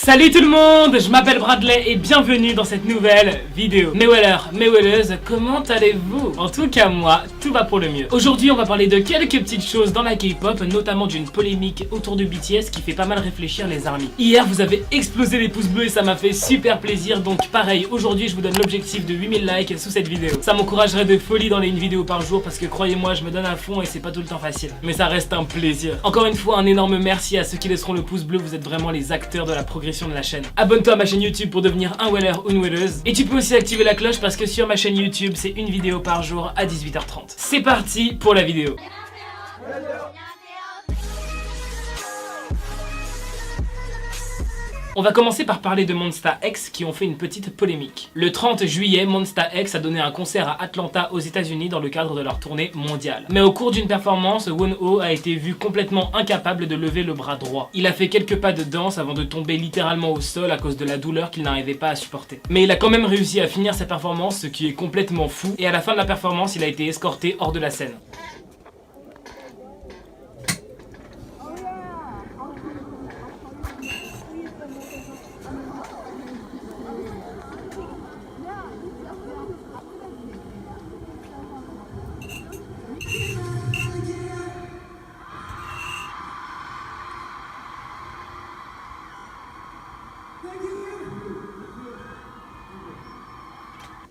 Salut tout le monde, je m'appelle Bradley et bienvenue dans cette nouvelle vidéo. Mes wellers, mes welleuses, comment allez-vous? En tout cas moi, tout va pour le mieux. Aujourd'hui on va parler de quelques petites choses dans la K-pop, notamment d'une polémique autour de BTS qui fait pas mal réfléchir les armies. Hier vous avez explosé les pouces bleus et ça m'a fait super plaisir, donc pareil, aujourd'hui je vous donne l'objectif de 8000 likes sous cette vidéo. Ça m'encouragerait de folie dans les une vidéo par jour parce que croyez-moi je me donne à fond et c'est pas tout le temps facile. Mais ça reste un plaisir. Encore une fois un énorme merci à ceux qui laisseront le pouce bleu, vous êtes vraiment les acteurs de la progression de la chaîne. Abonne-toi à ma chaîne YouTube pour devenir un weller ou une welleuse. Et tu peux aussi activer la cloche parce que sur ma chaîne YouTube c'est une vidéo par jour à 18h30. C'est parti pour la vidéo. On va commencer par parler de Monsta X qui ont fait une petite polémique. Le 30 juillet, Monsta X a donné un concert à Atlanta aux États-Unis dans le cadre de leur tournée mondiale. Mais au cours d'une performance, Wonho a été vu complètement incapable de lever le bras droit. Il a fait quelques pas de danse avant de tomber littéralement au sol à cause de la douleur qu'il n'arrivait pas à supporter. Mais il a quand même réussi à finir sa performance, ce qui est complètement fou, et à la fin de la performance, il a été escorté hors de la scène.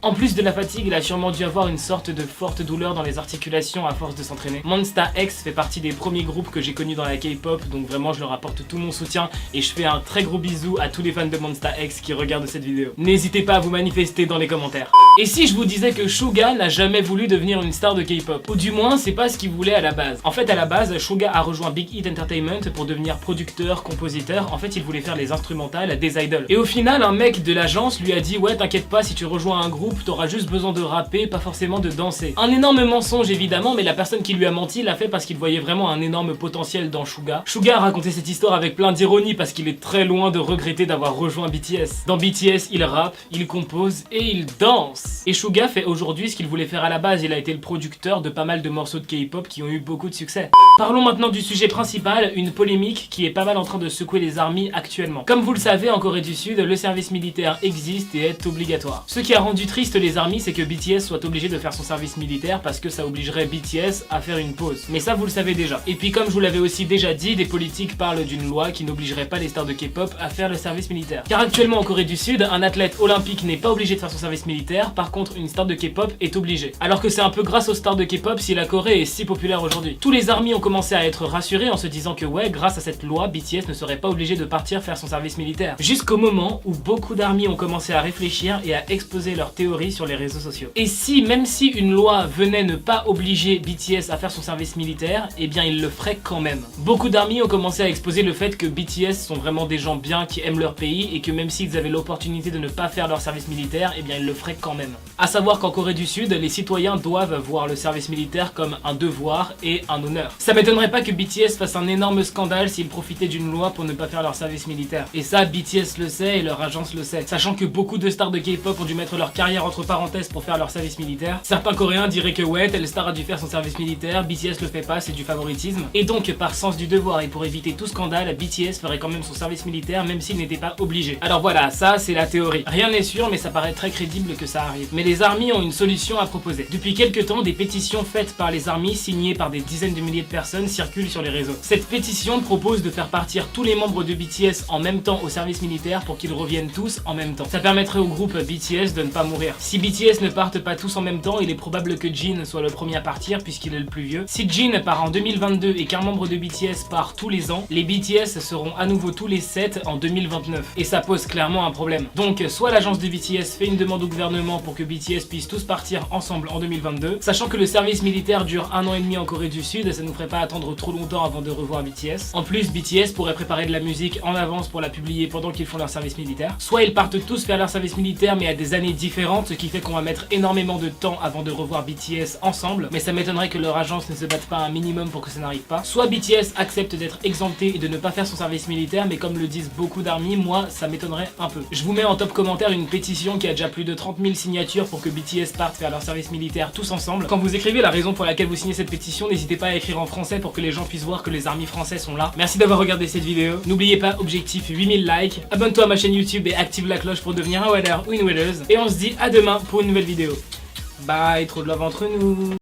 En plus de la fatigue, il a sûrement dû avoir une sorte de forte douleur dans les articulations à force de s'entraîner. Monsta X fait partie des premiers groupes que j'ai connus dans la K-pop, donc vraiment je leur apporte tout mon soutien et je fais un très gros bisou à tous les fans de Monsta X qui regardent cette vidéo. N'hésitez pas à vous manifester dans les commentaires. Et si je vous disais que Suga n'a jamais voulu devenir une star de K-pop, ou du moins c'est pas ce qu'il voulait à la base. En fait à la base, Suga a rejoint Big Hit Entertainment pour devenir producteur, compositeur. En fait il voulait faire les instrumentales des idols. Et au final un mec de l'agence lui a dit ouais t'inquiète pas, si tu rejoins un groupe t'auras juste besoin de rapper, pas forcément de danser. Un énorme mensonge évidemment, mais la personne qui lui a menti l'a fait parce qu'il voyait vraiment un énorme potentiel dans Suga. Suga a raconté cette histoire avec plein d'ironie parce qu'il est très loin de regretter d'avoir rejoint BTS. Dans BTS, il rappe, il compose et il danse. Et Suga fait aujourd'hui ce qu'il voulait faire à la base, il a été le producteur de pas mal de morceaux de K-pop qui ont eu beaucoup de succès. Parlons maintenant du sujet principal, une polémique qui est pas mal en train de secouer les armées actuellement. Comme vous le savez, en Corée du Sud, le service militaire existe et est obligatoire. Ce qui a rendu triste les armées, c'est que BTS soit obligé de faire son service militaire parce que ça obligerait BTS à faire une pause. Mais ça vous le savez déjà. Et puis comme je vous l'avais aussi déjà dit, des politiques parlent d'une loi qui n'obligerait pas les stars de K-pop à faire le service militaire. Car actuellement en Corée du Sud, un athlète olympique n'est pas obligé de faire son service militaire, par contre une star de K-pop est obligée. Alors que c'est un peu grâce aux stars de K-pop si la Corée est si populaire aujourd'hui. Tous les armées ont commencé à être rassurés en se disant que ouais, grâce à cette loi, BTS ne serait pas obligé de partir faire son service militaire. Jusqu'au moment où beaucoup d'armées ont commencé à réfléchir et à exposer leurs théories sur les réseaux sociaux. Et si, même si une loi venait ne pas obliger BTS à faire son service militaire, eh bien il le ferait quand même. Beaucoup d'armées ont commencé à exposer le fait que BTS sont vraiment des gens bien qui aiment leur pays et que même s'ils avaient l'opportunité de ne pas faire leur service militaire, eh bien ils le feraient quand même. A savoir qu'en Corée du Sud, les citoyens doivent voir le service militaire comme un devoir et un honneur. Ça m'étonnerait pas que BTS fasse un énorme scandale s'ils profitaient d'une loi pour ne pas faire leur service militaire. Et ça, BTS le sait et leur agence le sait. Sachant que beaucoup de stars de K-pop ont dû mettre leur carrière entre parenthèses pour faire leur service militaire. Certains Coréens diraient que ouais, telle star a dû faire son service militaire, BTS le fait pas, c'est du favoritisme. Et donc, par sens du devoir et pour éviter tout scandale, BTS ferait quand même son service militaire même s'il n'était pas obligé. Alors voilà, ça c'est la théorie. Rien n'est sûr, mais ça paraît très crédible que ça arrive. Mais les armées ont une solution à proposer. Depuis quelques temps, des pétitions faites par les armées, signées par des dizaines de milliers de personnes, circulent sur les réseaux. Cette pétition propose de faire partir tous les membres de BTS en même temps au service militaire pour qu'ils reviennent tous en même temps. Ça permettrait au groupe BTS de ne pas mourir. Si BTS ne partent pas tous en même temps, il est probable que Jin soit le premier à partir puisqu'il est le plus vieux. Si Jin part en 2022 et qu'un membre de BTS part tous les ans, les BTS seront à nouveau tous les 7 en 2029. Et ça pose clairement un problème. Donc soit l'agence de BTS fait une demande au gouvernement pour que BTS puissent tous partir ensemble en 2022, sachant que le service militaire dure 1 an et demi en Corée du Sud, ça nous ferait pas attendre trop longtemps avant de revoir BTS. En plus, BTS pourrait préparer de la musique en avance pour la publier pendant qu'ils font leur service militaire. Soit ils partent tous faire leur service militaire mais à des années différentes, différentes, ce qui fait qu'on va mettre énormément de temps avant de revoir BTS ensemble, mais ça m'étonnerait que leur agence ne se batte pas un minimum pour que ça n'arrive pas. Soit BTS accepte d'être exempté et de ne pas faire son service militaire, mais comme le disent beaucoup d'armies, moi ça m'étonnerait un peu. Je vous mets en top commentaire une pétition qui a déjà plus de 30 000 signatures pour que BTS parte faire leur service militaire tous ensemble. Quand vous écrivez la raison pour laquelle vous signez cette pétition, n'hésitez pas à écrire en français pour que les gens puissent voir que les armies françaises sont là. Merci d'avoir regardé cette vidéo. N'oubliez pas, objectif 8000 likes. Abonne-toi à ma chaîne YouTube et active la cloche pour devenir un Weller ou une Welleuse. Et on se dit à demain pour une nouvelle vidéo. Bye, trop de love entre nous.